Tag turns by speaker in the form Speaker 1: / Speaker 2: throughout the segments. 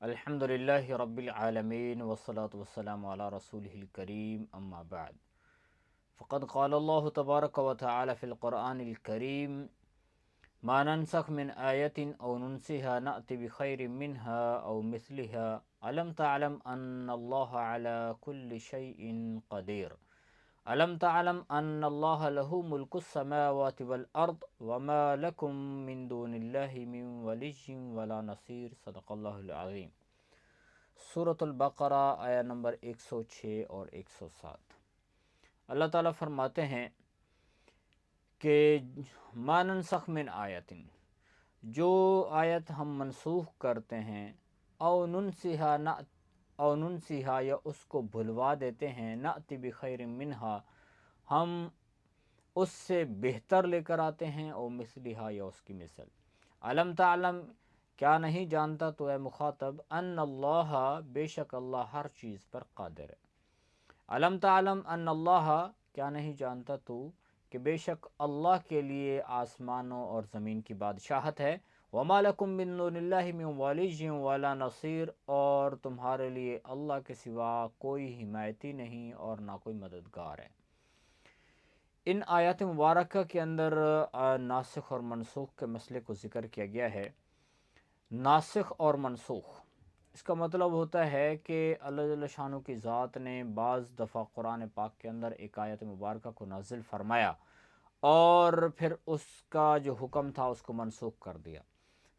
Speaker 1: الحمدللہ رب العالمین والصلاة والسلام علی رسولہ الکریم اما بعد فقد قال اللہ تبارک و تعالی فی القرآن الکریم ما ننسخ من آیت او ننسها نأتی بخیر منها او مثلها علم تعلم ان اللہ علی کل شیء قدیر علم تعلم ان اللہ له ملک السماوات والارض وما لکم من دون اللہ من ولی ولا نصیر صدق اللہ العظیم۔ سورۃ البقرہ آیا نمبر 106 اور 107۔ اللہ تعالیٰ فرماتے ہیں کہ ما ننسخ من آیت، جو آیت ہم منسوخ کرتے ہیں، او ننسیہا یا اس کو بھلوا دیتے ہیں، نأتی بخیر منہا ہم اس سے بہتر لے کر آتے ہیں، او مثلہا یا اس کی مثل۔ علم تعلم، کیا نہیں جانتا تو اے مخاطب، ان اللہ، بے شک اللہ ہر چیز پر قادر ہے۔ علم تعلم ان اللہ، کیا نہیں جانتا تو کہ بے شک اللہ کے لیے آسمانوں اور زمین کی بادشاہت ہے۔ وما لکم من دون اللہ من ولی ولا نصیر، اور تمہارے لیے اللہ کے سوا کوئی حمایتی نہیں اور نہ کوئی مددگار ہے۔ ان آیات مبارکہ کے اندر ناسخ اور منسوخ کے مسئلے کو ذکر کیا گیا ہے۔ ناسخ اور منسوخ، اس کا مطلب ہوتا ہے کہ اللہ جل شانہ کی ذات نے بعض دفعہ قرآن پاک کے اندر ایک آیت مبارکہ کو نازل فرمایا اور پھر اس کا جو حکم تھا اس کو منسوخ کر دیا۔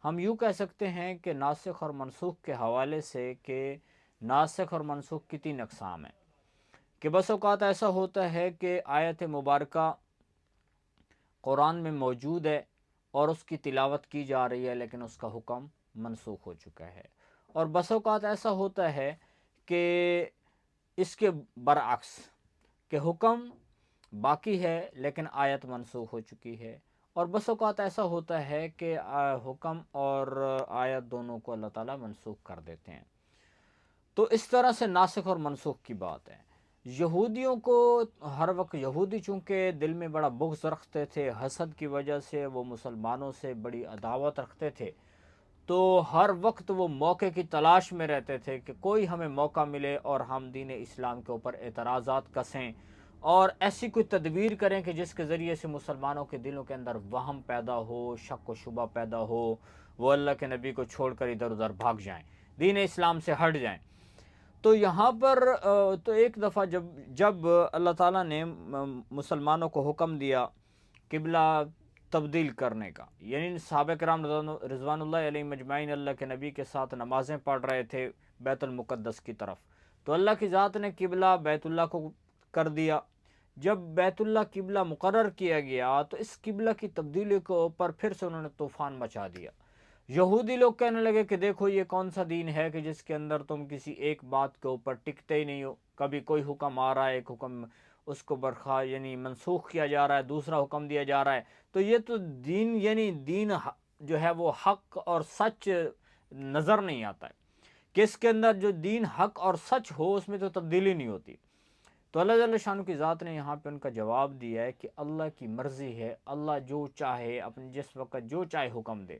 Speaker 1: ہم یوں کہہ سکتے ہیں کہ ناسخ اور منسوخ کے حوالے سے کہ ناسخ اور منسوخ کی 3 اقسام ہیں، کہ بس اوقات ایسا ہوتا ہے کہ آیت مبارکہ قرآن میں موجود ہے اور اس کی تلاوت کی جا رہی ہے لیکن اس کا حکم منسوخ ہو چکا ہے، اور بس اوقات ایسا ہوتا ہے کہ اس کے برعکس، کہ حکم باقی ہے لیکن آیت منسوخ ہو چکی ہے، اور بس اوقات ایسا ہوتا ہے کہ حکم اور آیت دونوں کو اللہ تعالیٰ منسوخ کر دیتے ہیں۔ تو اس طرح سے ناسخ اور منسوخ کی بات ہے۔ یہودیوں کو ہر وقت، یہودی چونکہ دل میں بڑا بغض رکھتے تھے، حسد کی وجہ سے وہ مسلمانوں سے بڑی عداوت رکھتے تھے، تو ہر وقت وہ موقع کی تلاش میں رہتے تھے کہ کوئی ہمیں موقع ملے اور ہم دین اسلام کے اوپر اعتراضات کسیں اور ایسی کوئی تدبیر کریں کہ جس کے ذریعے سے مسلمانوں کے دلوں کے اندر وہم پیدا ہو، شک و شبہ پیدا ہو، وہ اللہ کے نبی کو چھوڑ کر ادھر ادھر بھاگ جائیں، دین اسلام سے ہٹ جائیں۔ تو یہاں پر تو ایک دفعہ جب اللہ تعالیٰ نے مسلمانوں کو حکم دیا قبلہ تبدیل کرنے کا، یعنی صحابہ کرام رضوان اللہ علیہ مجمعین اللہ کے نبی کے ساتھ نمازیں پڑھ رہے تھے بیت المقدس کی طرف، تو اللہ کی ذات نے قبلہ بیت اللہ کو کر دیا۔ جب بیت اللہ قبلہ مقرر کیا گیا تو اس قبلہ کی تبدیلی کے اوپر پھر سے انہوں نے طوفان مچا دیا۔ یہودی لوگ کہنے لگے کہ دیکھو یہ کون سا دین ہے کہ جس کے اندر تم کسی ایک بات کے اوپر ٹکتے ہی نہیں ہو، کبھی کوئی حکم آ رہا ہے، ایک حکم اس کو یعنی منسوخ کیا جا رہا ہے، دوسرا حکم دیا جا رہا ہے، تو یہ تو دین، یعنی دین جو ہے وہ حق اور سچ نظر نہیں آتا ہے، کہ اس کے اندر جو دین حق اور سچ ہو اس میں تو تبدیلی نہیں ہوتی۔ تو اللہ جل شانہ کی ذات نے یہاں پہ ان کا جواب دیا ہے کہ اللہ کی مرضی ہے، اللہ جو چاہے اپنے جس وقت جو چاہے حکم دے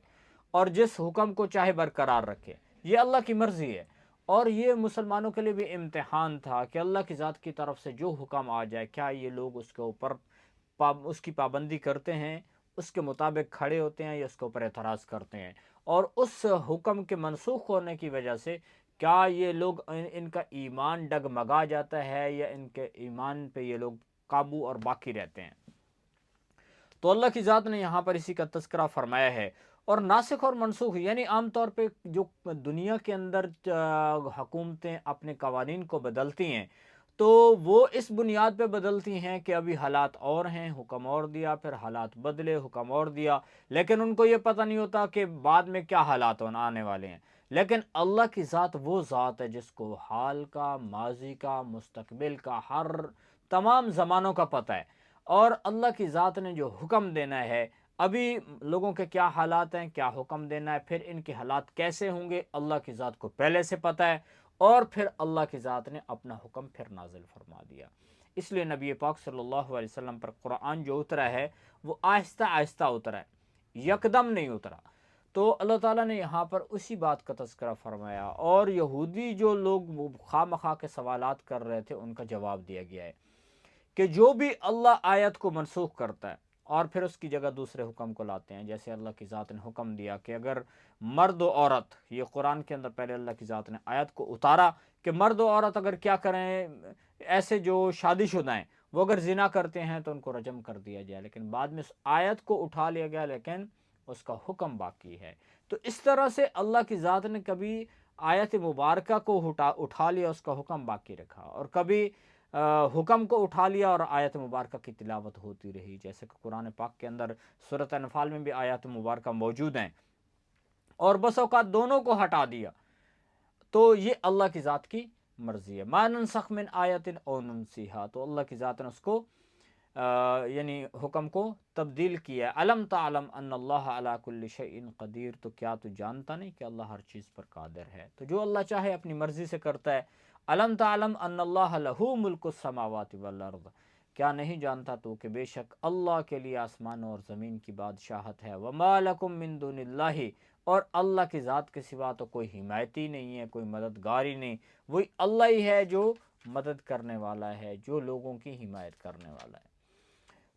Speaker 1: اور جس حکم کو چاہے برقرار رکھے، یہ اللہ کی مرضی ہے۔ اور یہ مسلمانوں کے لیے بھی امتحان تھا کہ اللہ کی ذات کی طرف سے جو حکم آ جائے کیا یہ لوگ اس کے اوپر اس کی پابندی کرتے ہیں، اس کے مطابق کھڑے ہوتے ہیں، یا اس کے اوپر اعتراض کرتے ہیں، اور اس حکم کے منسوخ ہونے کی وجہ سے کیا یہ لوگ ان کا ایمان ڈگمگا جاتا ہے یا ان کے ایمان پہ یہ لوگ قابو اور باقی رہتے ہیں۔ تو اللہ کی ذات نے یہاں پر اسی کا تذکرہ فرمایا ہے۔ اور ناسخ اور منسوخ، یعنی عام طور پہ جو دنیا کے اندر حکومتیں اپنے قوانین کو بدلتی ہیں تو وہ اس بنیاد پہ بدلتی ہیں کہ ابھی حالات اور ہیں، حکم اور دیا، پھر حالات بدلے، حکم اور دیا، لیکن ان کو یہ پتہ نہیں ہوتا کہ بعد میں کیا حالات آنے والے ہیں۔ لیکن اللہ کی ذات وہ ذات ہے جس کو حال کا، ماضی کا، مستقبل کا، ہر تمام زمانوں کا پتہ ہے، اور اللہ کی ذات نے جو حکم دینا ہے، ابھی لوگوں کے کیا حالات ہیں، کیا حکم دینا ہے، پھر ان کے حالات کیسے ہوں گے، اللہ کی ذات کو پہلے سے پتہ ہے، اور پھر اللہ کی ذات نے اپنا حکم پھر نازل فرما دیا۔ اس لیے نبی پاک صلی اللہ علیہ وسلم پر قرآن جو اترا ہے وہ آہستہ آہستہ اترا ہے، یکدم نہیں اترا۔ تو اللہ تعالیٰ نے یہاں پر اسی بات کا تذکرہ فرمایا، اور یہودی جو لوگ وہ خواہ مخواہ کے سوالات کر رہے تھے ان کا جواب دیا گیا ہے کہ جو بھی اللہ آیت کو منسوخ کرتا ہے اور پھر اس کی جگہ دوسرے حکم کو لاتے ہیں، جیسے اللہ کی ذات نے حکم دیا کہ اگر مرد و عورت، یہ قرآن کے اندر پہلے اللہ کی ذات نے آیت کو اتارا کہ مرد و عورت اگر کیا کریں، ایسے جو شادی شدہ ہیں وہ اگر زنا کرتے ہیں تو ان کو رجم کر دیا جائے، لیکن بعد میں اس آیت کو اٹھا لیا گیا لیکن اس کا حکم باقی ہے۔ تو اس طرح سے اللہ کی ذات نے کبھی آیت مبارکہ کو اٹھا لیا، اس کا حکم باقی رکھا، اور کبھی حکم کو اٹھا لیا اور آیت مبارکہ کی تلاوت ہوتی رہی، جیسے کہ قرآن پاک کے اندر سورۃ انفال میں بھی آیات مبارکہ موجود ہیں، اور بس اوقات دونوں کو ہٹا دیا۔ تو یہ اللہ کی ذات کی مرضی ہے۔ ما ننسخ من آیت او ننسیہا، تو اللہ کی ذات نے اس کو یعنی حکم کو تبدیل کیا ہے۔ علم تعلم ان اللہ علی کل شیء قدیر، تو کیا تو جانتا نہیں کہ اللہ ہر چیز پر قادر ہے؟ تو جو اللہ چاہے اپنی مرضی سے کرتا ہے۔ علم تعلم ان اللہ لہ ملک السماوات والارض، کیا نہیں جانتا تو کہ بے شک اللہ کے لیے آسمانوں اور زمین کی بادشاہت ہے۔ وما لکم من دون اللہ، اور اللہ کی ذات کے سوا تو کوئی حمایتی نہیں ہے، کوئی مددگاری نہیں، وہی اللہ ہی ہے جو مدد کرنے والا ہے، جو لوگوں کی حمایت کرنے والا ہے۔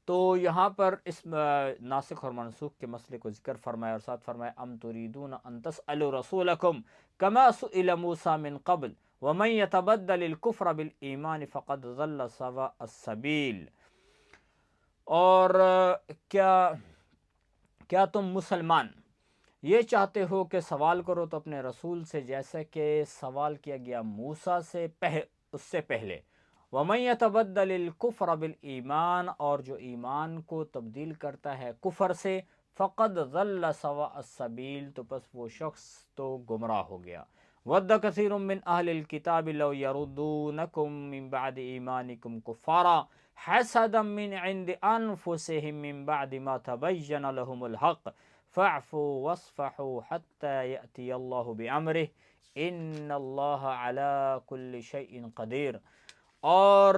Speaker 1: تو یہاں پر اس ناسخ اور منسوخ کے مسئلے کو ذکر فرمایا، اور ساتھ فرمایا ام تريدون ان تسألوا رسولکم کما سئل موسیٰ من قبل ومن يتبدل الكفر بالایمان فقد ضل سواء السبیل۔ اور کیا تم مسلمان یہ چاہتے ہو کہ سوال کرو تو اپنے رسول سے جیسے کہ سوال کیا گیا موسیٰ سے اس سے پہلے، وَمَن يَتَبَدَّلِ الْكُفْرَ بِالْإِيمَانِ، اور جو ایمان کو تبدیل کرتا ہے کفر سے، فَقَدْ ضَلَّ سَوَاءَ السَّبِيلِ، تو پس وہ شخص تو گمراہ ہو گیا۔ وَدَّ كَثِيرٌ مِّنْ أَهْلِ الْكِتَابِ لَوْ يَرُدُّونَكُم مِّن بَعْدِ إِيمَانِكُمْ كُفَّارًا حَسَدًا مِّنْ عِندِ أَنفُسِهِم مِّن بَعْدِ مَا تَبَيَّنَ لَهُمُ الْحَقُّ فَاعْفُوا وَاصْفَحُوا حَتَّى يَأْتِيَ اللَّهُ بِأَمْرِهِ إِنَّ اللَّهَ عَلَى كُلِّ شَيْءٍ قَدِيرٌ۔ اور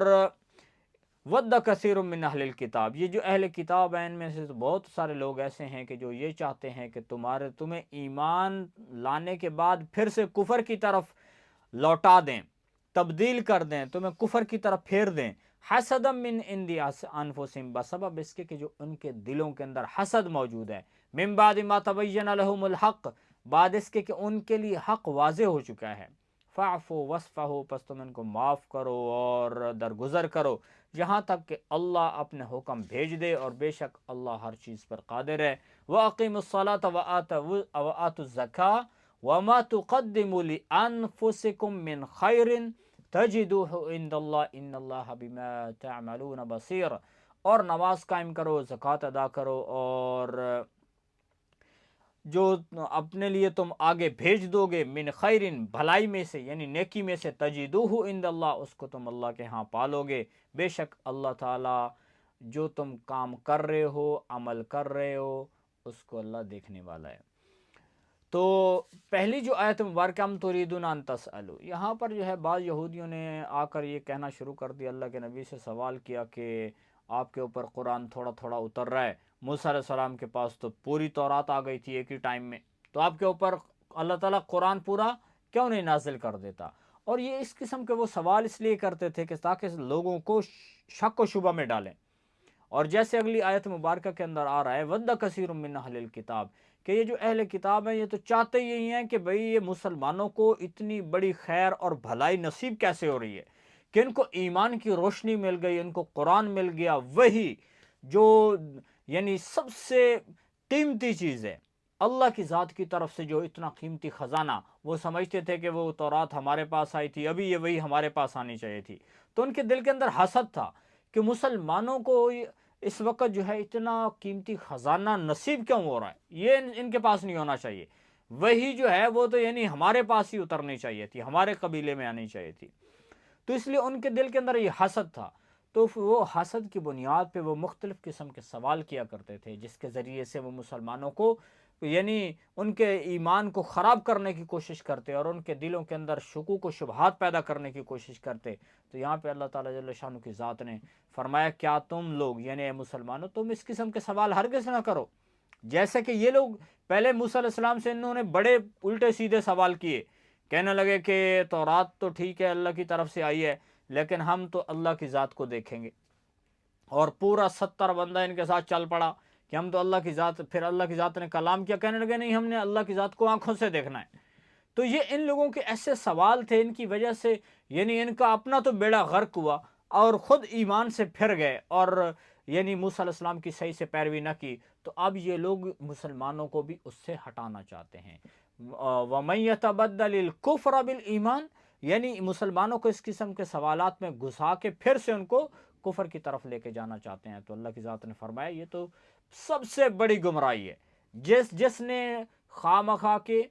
Speaker 1: وَدَّ كَثِيرٌ مِّنْ أَهْلِ الْكِتَابِ، یہ جو اہل کتاب ہیں ان میں سے بہت سارے لوگ ایسے ہیں کہ جو یہ چاہتے ہیں کہ تمہیں ایمان لانے کے بعد پھر سے کفر کی طرف لوٹا دیں، تبدیل کر دیں، تمہیں کفر کی طرف پھیر دیں۔ حسدا من عند انفسہم، بسبب اس کے کہ جو ان کے دلوں کے اندر حسد موجود ہے، من بعد ما تبین لہم الحق، بعد اس کے کہ ان کے لیے حق واضح ہو چکا ہے۔ فاعفوا واصفحوا، پس تم ان کو معاف کرو اور درگزر کرو، یہاں تک کہ اللہ اپنے حکم بھیج دے، اور بے شک اللہ ہر چیز پر قادر ہے۔ وَأَقِيمُوا الصَّلَاةَ وَآتُوا الزَّكَاةَ وَمَا تُقَدِّمُوا لِأَنفُسِكُم مِّن خَيْرٍ تَجِدُوهُ عِندَ اللَّهِ إِنَّ اللَّهَ بِمَا تَعْمَلُونَ بَصِيرٌ، اور نماز قائم کرو، زکوٰۃ ادا کرو، اور جو اپنے لیے تم آگے بھیج دو گے، من خیرن، بھلائی میں سے یعنی نیکی میں سے، تجدوہ عند اللہ، اس کو تم اللہ کے ہاں پالو گے، بے شک اللہ تعالیٰ جو تم کام کر رہے ہو، عمل کر رہے ہو، اس کو اللہ دیکھنے والا ہے۔ تو پہلی جو آیت مبارکہ ام تریدون ان تسألوا، یہاں پر جو ہے بعض یہودیوں نے آ کر یہ کہنا شروع کر دیا، اللہ کے نبی سے سوال کیا کہ آپ کے اوپر قرآن تھوڑا تھوڑا اتر رہا ہے، موسیٰ علیہ السلام کے پاس تو پوری تورات آ گئی تھی ایک ہی ٹائم میں، تو آپ کے اوپر اللہ تعالیٰ قرآن پورا کیوں نہیں نازل کر دیتا؟ اور یہ اس قسم کے وہ سوال اس لیے کرتے تھے کہ تاکہ لوگوں کو شک و شبہ میں ڈالیں۔ اور جیسے اگلی آیت مبارکہ کے اندر آ رہا ہے وَدَّ كَثِيرٌ مِّنْ أَهْلِ الْكِتَابِ، کہ یہ جو اہل کتاب ہیں یہ تو چاہتے یہی ہیں کہ بھئی یہ مسلمانوں کو اتنی بڑی خیر اور بھلائی نصیب کیسے ہو رہی ہے کہ ان کو ایمان کی روشنی مل گئی، ان کو قرآن مل گیا، وہی جو یعنی سب سے قیمتی چیز ہے، اللہ کی ذات کی طرف سے جو اتنا قیمتی خزانہ، وہ سمجھتے تھے کہ وہ تورات ہمارے پاس آئی تھی، ابھی یہ وہی ہمارے پاس آنی چاہیے تھی، تو ان کے دل کے اندر حسد تھا کہ مسلمانوں کو اس وقت جو ہے اتنا قیمتی خزانہ نصیب کیوں ہو رہا ہے، یہ ان کے پاس نہیں ہونا چاہیے، وہی جو ہے وہ تو یعنی ہمارے پاس ہی اترنی چاہیے تھی، ہمارے قبیلے میں آنی چاہیے تھی۔ تو اس لیے ان کے دل کے اندر یہ حسد تھا، تو وہ حسد کی بنیاد پہ وہ مختلف قسم کے سوال کیا کرتے تھے، جس کے ذریعے سے وہ مسلمانوں کو یعنی ان کے ایمان کو خراب کرنے کی کوشش کرتے اور ان کے دلوں کے اندر شکوک و شبہات پیدا کرنے کی کوشش کرتے۔ تو یہاں پہ اللہ تعالیٰ جل شانہ کی ذات نے فرمایا کیا تم لوگ یعنی اے مسلمانوں تم اس قسم کے سوال ہرگز نہ کرو، جیسے کہ یہ لوگ پہلے موسیٰ علیہ السلام سے انہوں نے بڑے الٹے سیدھے سوال کیے، کہنے لگے کہ تورات تو ٹھیک ہے اللہ کی طرف سے آئی ہے، لیکن ہم تو اللہ کی ذات کو دیکھیں گے، اور پورا 70 بندہ ان کے ساتھ چل پڑا کہ ہم تو اللہ کی ذات، پھر اللہ کی ذات نے کلام کیا، کہنے لگے نہیں ہم نے اللہ کی ذات کو آنکھوں سے دیکھنا ہے۔ تو یہ ان لوگوں کے ایسے سوال تھے، ان کی وجہ سے یعنی ان کا اپنا تو بیڑا غرق ہوا اور خود ایمان سے پھر گئے، اور یعنی موسیٰ علیہ السلام کی صحیح سے پیروی نہ کی، تو اب یہ لوگ مسلمانوں کو بھی اس سے ہٹانا چاہتے ہیں۔ وَمَن يَتَبَدَّلِ الْكُفْرَ بِالْإِيمَانِ، یعنی مسلمانوں کو اس قسم کے سوالات میں گھسا کے پھر سے ان کو کفر کی طرف لے کے جانا چاہتے ہیں۔ تو اللہ کی ذات نے فرمایا یہ تو سب سے بڑی گمراہی ہے، جس نے خواہ کے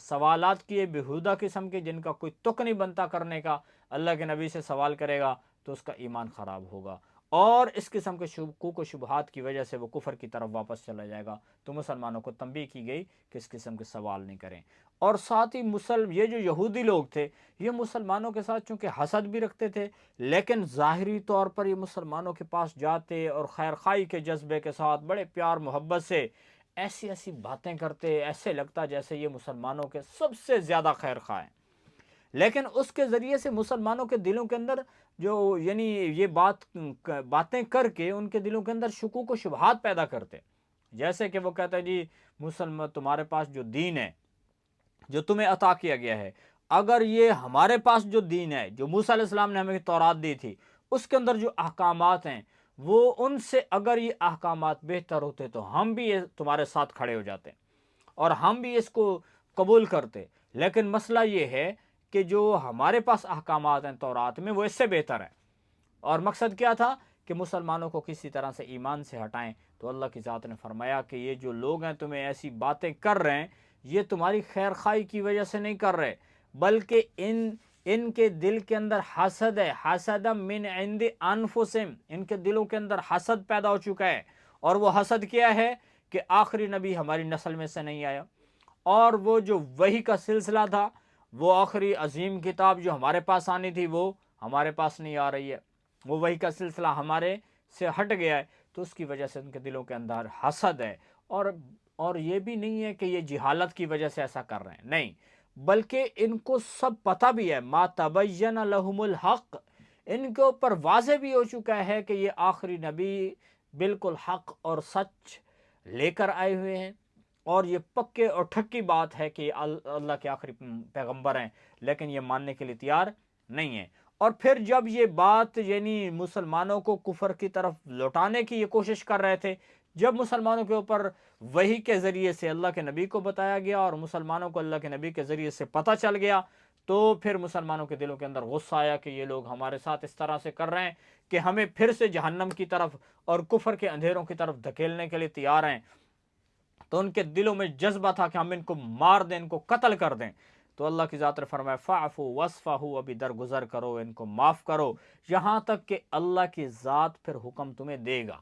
Speaker 1: سوالات کیے بیہودہ قسم کے، جن کا کوئی تک نہیں بنتا کرنے کا، اللہ کے نبی سے سوال کرے گا تو اس کا ایمان خراب ہوگا، اور اس قسم کے شکوک و شبہات کی وجہ سے وہ کفر کی طرف واپس چلا جائے گا۔ تو مسلمانوں کو تنبیہ کی گئی کہ اس قسم کے سوال نہیں کریں۔ اور ساتھ ہی یہ جو یہودی لوگ تھے، یہ مسلمانوں کے ساتھ چونکہ حسد بھی رکھتے تھے، لیکن ظاہری طور پر یہ مسلمانوں کے پاس جاتے اور خیر خواہی کے جذبے کے ساتھ بڑے پیار محبت سے ایسی ایسی باتیں کرتے، ایسے لگتا جیسے یہ مسلمانوں کے سب سے زیادہ خیر خواہ ہیں، لیکن اس کے ذریعے سے مسلمانوں کے دلوں کے اندر جو یعنی یہ باتیں کر کے ان کے دلوں کے اندر شکوک و شبہات پیدا کرتے، جیسے کہ وہ کہتا ہے جی مسلمان تمہارے پاس جو دین ہے جو تمہیں عطا کیا گیا ہے، اگر یہ ہمارے پاس جو دین ہے جو موسیٰ علیہ السلام نے ہمیں تورات دی تھی اس کے اندر جو احکامات ہیں، وہ ان سے اگر یہ احکامات بہتر ہوتے تو ہم بھی یہ تمہارے ساتھ کھڑے ہو جاتے اور ہم بھی اس کو قبول کرتے، لیکن مسئلہ یہ ہے کہ جو ہمارے پاس احکامات ہیں تورات میں وہ اس سے بہتر ہے۔ اور مقصد کیا تھا کہ مسلمانوں کو کسی طرح سے ایمان سے ہٹائیں۔ تو اللہ کی ذات نے فرمایا کہ یہ جو لوگ ہیں تمہیں ایسی باتیں کر رہے ہیں، یہ تمہاری خیر خواہی کی وجہ سے نہیں کر رہے، بلکہ ان کے دل کے اندر حسد ہے، حسد من عند انفسہم، ان کے دلوں کے اندر حسد پیدا ہو چکا ہے، اور وہ حسد کیا ہے کہ آخری نبی ہماری نسل میں سے نہیں آیا، اور وہ جو وحی کا سلسلہ تھا، وہ آخری عظیم کتاب جو ہمارے پاس آنی تھی وہ ہمارے پاس نہیں آ رہی ہے، وہ وحی کا سلسلہ ہمارے سے ہٹ گیا ہے، تو اس کی وجہ سے ان کے دلوں کے اندر حسد ہے۔ اور یہ بھی نہیں ہے کہ یہ جہالت کی وجہ سے ایسا کر رہے ہیں، نہیں، بلکہ ان کو سب پتہ بھی ہے، ما تبین لہم الحق، ان کے اوپر واضح بھی ہو چکا ہے کہ یہ آخری نبی بالکل حق اور سچ لے کر آئے ہوئے ہیں، اور یہ پکے اور ٹھکی بات ہے کہ یہ اللہ کے آخری پیغمبر ہیں، لیکن یہ ماننے کے لیے تیار نہیں ہے۔ اور پھر جب یہ بات یعنی مسلمانوں کو کفر کی طرف لوٹانے کی یہ کوشش کر رہے تھے، جب مسلمانوں کے اوپر وحی کے ذریعے سے اللہ کے نبی کو بتایا گیا اور مسلمانوں کو اللہ کے نبی کے ذریعے سے پتہ چل گیا، تو پھر مسلمانوں کے دلوں کے اندر غصہ آیا کہ یہ لوگ ہمارے ساتھ اس طرح سے کر رہے ہیں کہ ہمیں پھر سے جہنم کی طرف اور کفر کے اندھیروں کی طرف دھکیلنے کے لیے تیار ہیں۔ تو ان کے دلوں میں جذبہ تھا کہ ہم ان کو مار دیں، ان کو قتل کر دیں۔ تو اللہ کی ذات نے فرمایا فَاعْفُوا وَاصْفَحُوا، ابھی درگزر کرو، ان کو معاف کرو، یہاں تک کہ اللہ کی ذات پھر حکم تمہیں دے گا۔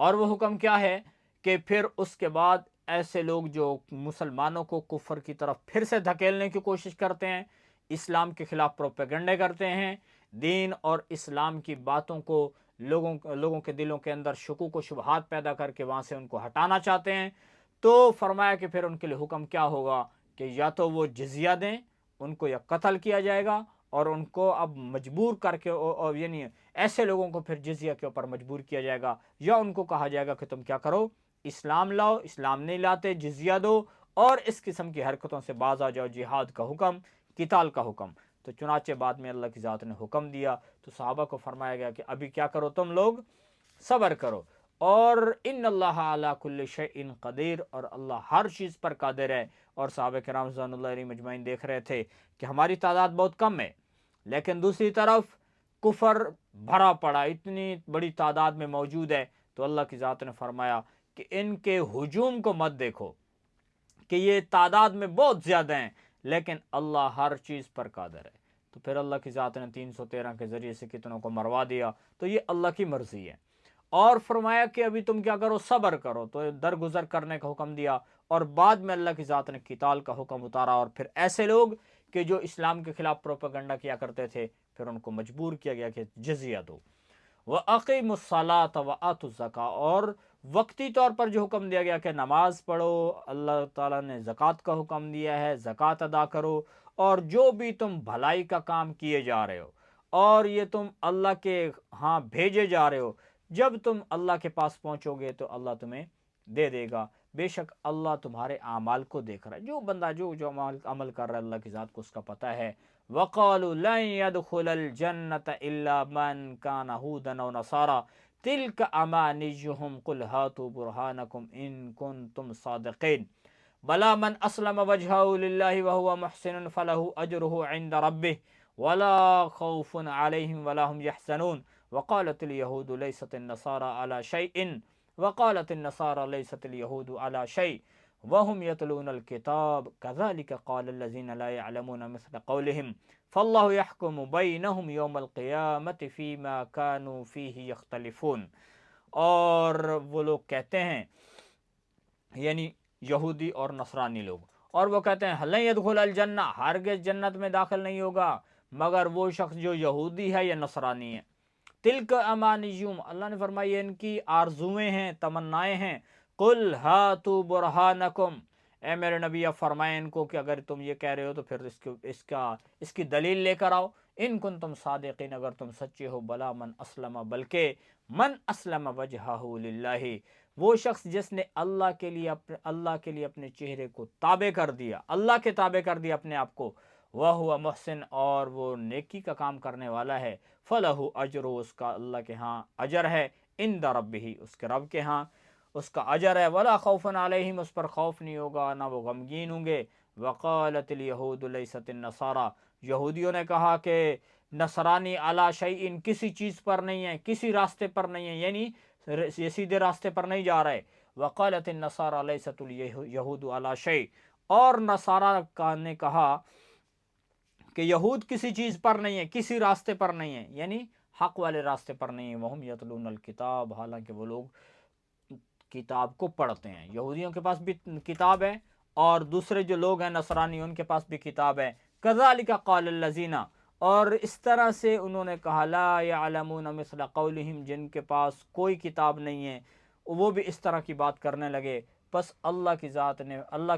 Speaker 1: اور وہ حکم کیا ہے کہ پھر اس کے بعد ایسے لوگ جو مسلمانوں کو کفر کی طرف پھر سے دھکیلنے کی کوشش کرتے ہیں، اسلام کے خلاف پروپیگنڈے کرتے ہیں، دین اور اسلام کی باتوں کو لوگوں کے دلوں کے اندر شکوک و شبہات پیدا کر کے وہاں سے ان کو ہٹانا چاہتے ہیں، تو فرمایا کہ پھر ان کے لیے حکم کیا ہوگا کہ یا تو وہ جزیہ دیں، ان کو یا قتل کیا جائے گا، اور ان کو اب مجبور کر کے یعنی ایسے لوگوں کو پھر جزیہ کے اوپر مجبور کیا جائے گا، یا ان کو کہا جائے گا کہ تم کیا کرو، اسلام لاؤ، اسلام نہیں لاتے جزیہ دو، اور اس قسم کی حرکتوں سے باز آ جاؤ، جہاد کا حکم، قتال کا حکم۔ تو چنانچہ بعد میں اللہ کی ذات نے حکم دیا تو صحابہ کو فرمایا گیا کہ ابھی کیا کرو، تم لوگ صبر کرو، اور ان اللہ علی کل شیء قدیر، اور اللہ ہر چیز پر قادر ہے۔ اور صحابہ کرام رضوان اللہ علیہم مجمعین دیکھ رہے تھے کہ ہماری تعداد بہت کم ہے، لیکن دوسری طرف کفر بھرا پڑا، اتنی بڑی تعداد میں موجود ہے، تو اللہ کی ذات نے فرمایا کہ ان کے ہجوم کو مت دیکھو کہ یہ تعداد میں بہت زیادہ ہیں، لیکن اللہ ہر چیز پر قادر ہے۔ تو پھر اللہ کی ذات نے 313 کے ذریعے سے کتنوں کو مروا دیا، تو یہ اللہ کی مرضی ہے۔ اور فرمایا کہ ابھی تم کیا کرو، صبر کرو، تو درگزر کرنے کا حکم دیا، اور بعد میں اللہ کی ذات نے قتال کا حکم اتارا، اور پھر ایسے لوگ کہ جو اسلام کے خلاف پروپیگنڈا کیا کرتے تھے، پھر ان کو مجبور کیا گیا کہ جزیہ دو۔ وَأَقِیمُوا الصَّلَاةَ وَآتُوا الزَّکَاۃَ، اور وقتی طور پر جو حکم دیا گیا کہ نماز پڑھو، اللہ تعالیٰ نے زکوٰۃ کا حکم دیا ہے، زکوٰۃ ادا کرو، اور جو بھی تم بھلائی کا کام کیے جا رہے ہو اور یہ تم اللہ کے ہاں بھیجے جا رہے ہو، جب تم اللہ کے پاس پہنچو گے تو اللہ تمہیں دے دے گا، بے شک اللہ تمہارے اعمال کو دیکھ رہا ہے۔ جو بندہ جو عمل کر رہا ہے اللہ کی ذات کو اس کا پتہ ہے۔ وَقَالُوا لَن يَدْخُلَ الْجَنَّةَ إِلَّا مَنْ كَانَ هُودًا أَوْ نَصَارَىٰ تِلْكَ أَمَانِيُّهُمْ قُلْ هَاتُوا بُرْهَانَكُمْ إِن كُنتُمْ صَادِقِينَ بَلَىٰ مَنْ أَسْلَمَ وَجْهَهُ لِلَّهِ وَهُوَ مُحْسِنٌ فَلَهُ أَجْرُهُ عِندَ رَبِّهِ وَلَا خَوْفٌ عَلَيْهِمْ وَلَا هُمْ يَحْزَنُونَ وَقَالَتِ الْيَهُودُ لَيْسَتِ النَّصَارَىٰ عَلَىٰ شَيْءٍ وَقَالَتِ النَّصَارَىٰ لَيْسَتِ الْيَهُودُ عَلَىٰ شَيْءٍ وَهُمْ يَتْلُونَ الْكِتَابَ كَذَٰلِكَ قَالَ الَّذِينَ لَا يَعْلَمُونَ مِثْلَ قَوْلِهِمْ فَاللَّهُ يَحْكُمُ بَيْنَهُمْ يَوْمَ الْقِيَامَةِ فِيمَا كَانُوا فِيهِ يَخْتَلِفُونَ۔ اور وہ لوگ کہتے ہیں، یعنی یہودی اور نصرانی لوگ، اور وہ کہتے ہیں لن يدخل الجنہ، ہرگز جنت میں داخل نہیں ہوگا مگر وہ شخص جو یہودی ہے یا نصرانی ہے۔ تلک امانیہم، اللہ نے فرمایا یہ ان کی آرزویں ہیں، تمنائیں ہیں۔ قل ہاتوا برہانکم، اے میرے نبی اب فرمائیں ان کو کہ اگر تم یہ کہہ رہے ہو تو پھر اس کی دلیل لے کر آؤ، ان کنتم صادقین، اگر تم سچے ہو۔ بلا من اسلم، بلکہ من اسلم وجہہ للہ، وہ شخص جس نے اللہ کے لیے اپنے چہرے کو تابع کر دیا، اللہ کے تابع کر دیا اپنے آپ کو، وَهُوَ محسن، اور وہ نیکی کا کام کرنے والا ہے، فَلَهُ أَجْرُ، اس کا اللہ کے ہاں اجر ہے، عِندَ رَبِّهِ، اس کے رب کے ہاں اس کا اجر ہے، وَلَا خَوْفٌ عَلَيْهِمْ، اس پر خوف نہیں ہوگا، نہ وہ غمگین ہوں گے۔ وَقَالَتِ الْيَهُودُ لَيْسَتِ النَّصَارَىٰ، یہودیوں نے کہا کہ نصرانی علی شیء، کسی چیز پر نہیں ہے، کسی راستے پر نہیں ہے، یعنی یہ سیدھے راستے پر نہیں جا رہے۔ وَقَالَتِ النَّصَارَىٰ لَيْسَتِ الْيَهُودُ عَلَىٰ شَيْءٍ، اور نصارہ نے کہا کہ یہود کسی چیز پر نہیں ہے، کسی راستے پر نہیں ہے، یعنی حق والے راستے پر نہیں ہے۔ وَهُمْ يَتْلُونَ الْكِتَابَ، حالانکہ وہ لوگ کتاب کو پڑھتے ہیں۔ یہودیوں کے پاس بھی کتاب ہے اور دوسرے جو لوگ ہیں نصرانی ان کے پاس بھی کتاب ہے۔ كَذَلِكَ قَالَ الَّذِينَ، اور اس طرح سے انہوں نے کہا لا يعلمون مثل قولهم، جن کے پاس کوئی کتاب نہیں ہے وہ بھی اس طرح کی بات کرنے لگے۔ بس اللہ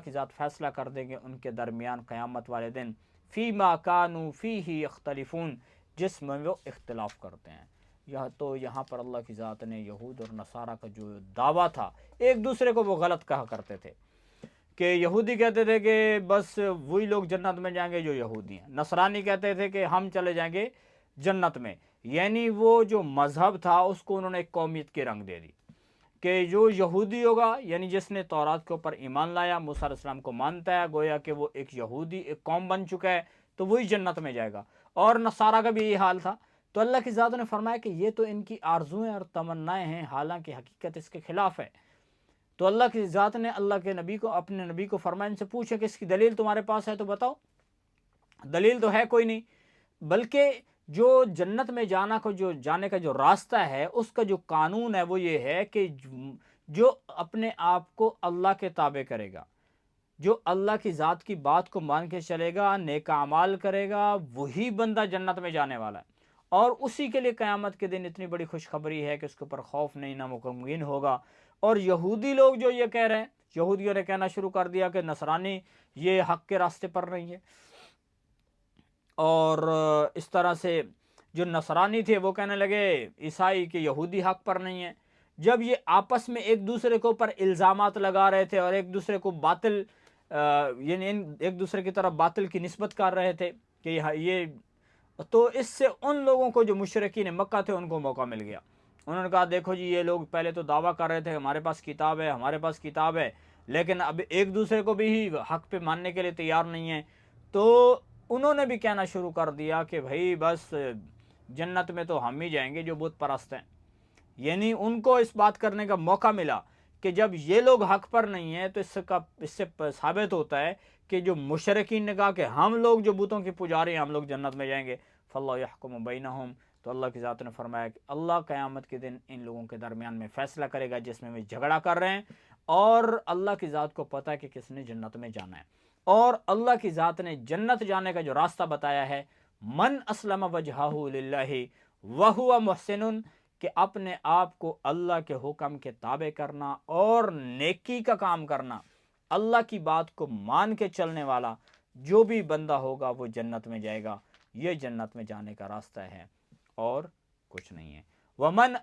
Speaker 1: کی ذات فیصلہ کر دیں گے ان کے درمیان قیامت والے دن، فیما کانوا فیہ یختلفون، جس میں وہ اختلاف کرتے ہیں۔ یہاں پر اللہ کی ذات نے یہود اور نصارہ کا جو دعویٰ تھا، ایک دوسرے کو وہ غلط کہا کرتے تھے کہ یہودی کہتے تھے کہ بس وہی لوگ جنت میں جائیں گے جو یہودی ہیں، نصرانی کہتے تھے کہ ہم چلے جائیں گے جنت میں، یعنی وہ جو مذہب تھا اس کو انہوں نے ایک قومیت کے رنگ دے دی کہ جو یہودی ہوگا، یعنی جس نے تورات کے اوپر ایمان لایا، موسیٰ علیہ السلام کو مانتا ہے، گویا کہ وہ ایک یہودی ایک قوم بن چکا ہے، تو وہی جنت میں جائے گا، اور نصارہ کا بھی یہ حال تھا۔ تو اللہ کی ذات نے فرمایا کہ یہ تو ان کی آرزویں اور تمنائیں ہیں، حالانکہ حقیقت اس کے خلاف ہے۔ تو اللہ کی ذات نے اپنے نبی کو فرمایا ان سے پوچھے کہ اس کی دلیل تمہارے پاس ہے تو بتاؤ۔ دلیل تو ہے کوئی نہیں، بلکہ جو جنت میں جانے کا جو راستہ ہے، اس کا جو قانون ہے وہ یہ ہے کہ جو اپنے آپ کو اللہ کے تابع کرے گا، جو اللہ کی ذات کی بات کو مان کے چلے گا، نیک اعمال کرے گا، وہی بندہ جنت میں جانے والا ہے، اور اسی کے لیے قیامت کے دن اتنی بڑی خوشخبری ہے کہ اس کے اوپر خوف نہیں، نہ غمگین ہوگا۔ اور یہودی لوگ جو یہ کہہ رہے ہیں، یہودیوں نے کہنا شروع کر دیا کہ نصرانی یہ حق کے راستے پر نہیں ہے، اور اس طرح سے جو نصرانی تھے وہ کہنے لگے عیسائی کہ یہودی حق پر نہیں ہے۔ جب یہ آپس میں ایک دوسرے کے اوپر الزامات لگا رہے تھے اور ایک دوسرے کو باطل یعنی ایک دوسرے کی طرف باطل کی نسبت کر رہے تھے کہ یہ، تو اس سے ان لوگوں کو جو مشرکین مکہ تھے ان کو موقع مل گیا۔ انہوں نے کہا دیکھو جی یہ لوگ پہلے تو دعویٰ کر رہے تھے ہمارے پاس کتاب ہے، لیکن اب ایک دوسرے کو بھی ہی حق پہ ماننے کے لیے تیار نہیں ہیں، تو انہوں نے بھی کہنا شروع کر دیا کہ بھائی بس جنت میں تو ہم ہی جائیں گے جو بت پرست ہیں۔ یعنی ان کو اس بات کرنے کا موقع ملا کہ جب یہ لوگ حق پر نہیں ہیں تو اس سے ثابت ہوتا ہے کہ جو مشرکین نے کہا کہ ہم لوگ جو بتوں کی پجاری ہیں ہم لوگ جنت میں جائیں گے، فاللہ یحکم بینہم، تو اللہ کی ذات نے فرمایا کہ اللہ قیامت کے دن ان لوگوں کے درمیان میں فیصلہ کرے گا جس میں وہ جھگڑا کر رہے ہیں، اور اللہ کی ذات کو پتہ ہے کہ کس نے جنت میں جانا ہے، اور اللہ کی ذات نے جنت جانے کا جو راستہ بتایا ہے، من اسلم وجہہ للہ وہو محسن، کہ اپنے آپ کو اللہ کے حکم کے تابع کرنا اور نیکی کا کام کرنا، اللہ کی بات کو مان کے چلنے والا جو بھی بندہ ہوگا وہ جنت میں جائے گا۔ یہ جنت میں جانے کا راستہ ہے اور کچھ نہیں ہے۔ ومن